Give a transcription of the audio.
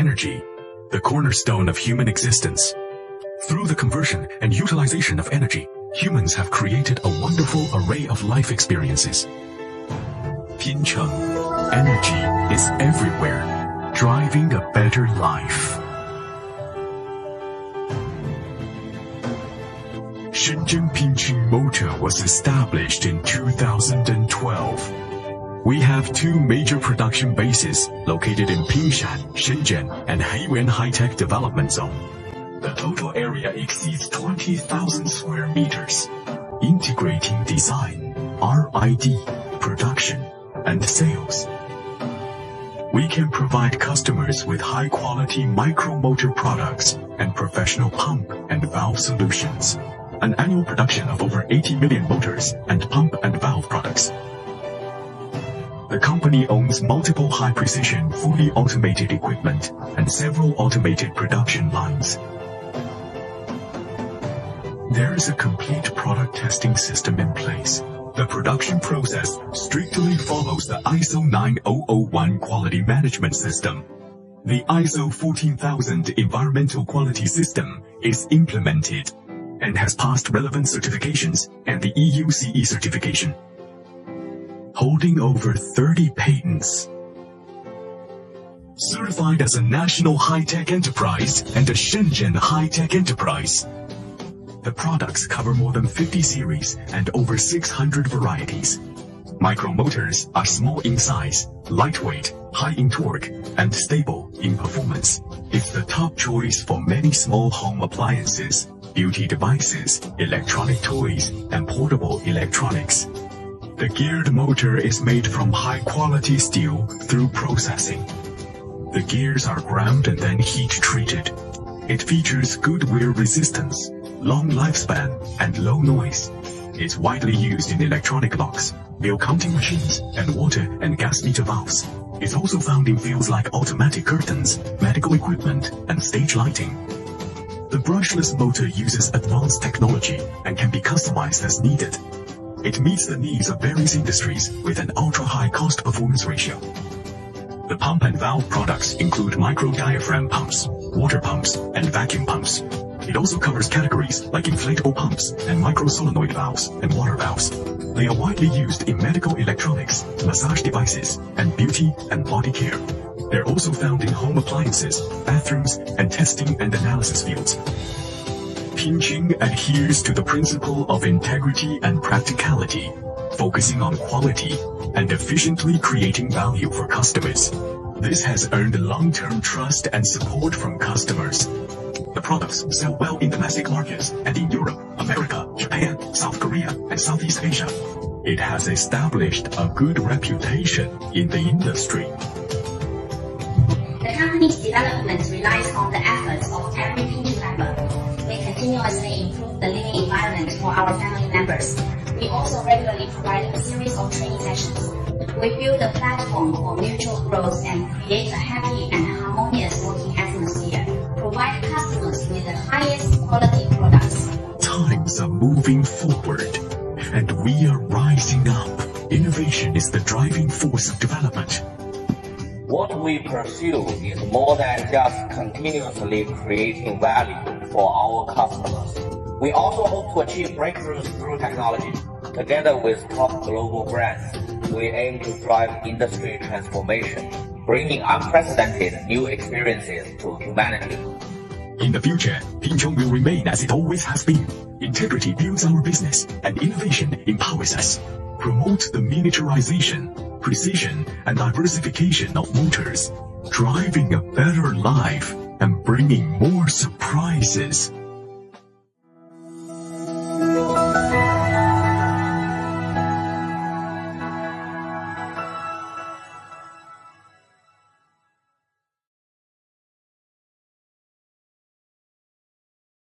Energy, the cornerstone of human existence. Through the conversion and utilization of energy, humans have created a wonderful array of life experiences. Pincheng, energy is everywhere, driving a better life. Shenzhen Pincheng Motor was established in 2012. We have two major production bases located in Pingshan, Shenzhen, and Heiyuan High-Tech Development Zone. The total area exceeds 20,000 square meters, integrating design, R&D, production, and sales. We can provide customers with high-quality micro-motor products and professional pump and valve solutions. An annual production of over 80 million motors and pump and valve products. The company owns multiple high-precision, fully automated equipment and several automated production lines. There is a complete product testing system in place. The production process strictly follows the ISO 9001 quality management system. The ISO 14000 environmental quality system is implemented and has passed relevant certifications and the EU CE certification, holding over 30 patents. Certified as a national high-tech enterprise and a Shenzhen high-tech enterprise. The products cover more than 50 series and over 600 varieties. Micromotors are small in size, lightweight, high in torque, and stable in performance. It's the top choice for many small home appliances, beauty devices, electronic toys, and portable electronics. The geared motor is made from high-quality steel through processing. The gears are ground and then heat-treated. It features good wear resistance, long lifespan, and low noise. It's widely used in electronic locks, bill counting machines, and water and gas meter valves. It's also found in fields like automatic curtains, medical equipment, and stage lighting. The brushless motor uses advanced technology and can be customized as needed. It meets the needs of various industries with an ultra-high cost-performance ratio. The pump and valve products include micro-diaphragm pumps, water pumps, and vacuum pumps. It also covers categories like inflatable pumps and micro-solenoid valves and water valves. They are widely used in medical electronics, massage devices, and beauty and body care. They're also found in home appliances, bathrooms, and testing and analysis fields. Pincheng adheres to the principle of integrity and practicality, focusing on quality and efficiently creating value for customers. This has earned long-term trust and support from customers. The products sell well in domestic markets and in Europe, America, Japan, South Korea, and Southeast Asia. It has established a good reputation in the industry. The company's development relies on the efforts of every Pincheng member. We continuously improve the living environment for our family members. We also regularly provide a series of training sessions. We build a platform for mutual growth and create a happy and harmonious working atmosphere. Provide customers with the highest quality products. Times are moving forward, and we are rising up. Innovation is the driving force of development. What we pursue is more than just continuously creating value for our customers. We also hope to achieve breakthroughs through technology. Together with top global brands, we aim to drive industry transformation, bringing unprecedented new experiences to humanity. In the future, Pincheng will remain as it always has been. Integrity builds our business, and innovation empowers us. Promote the miniaturization, precision, and diversification of motors, driving a better life and bringing more surprises.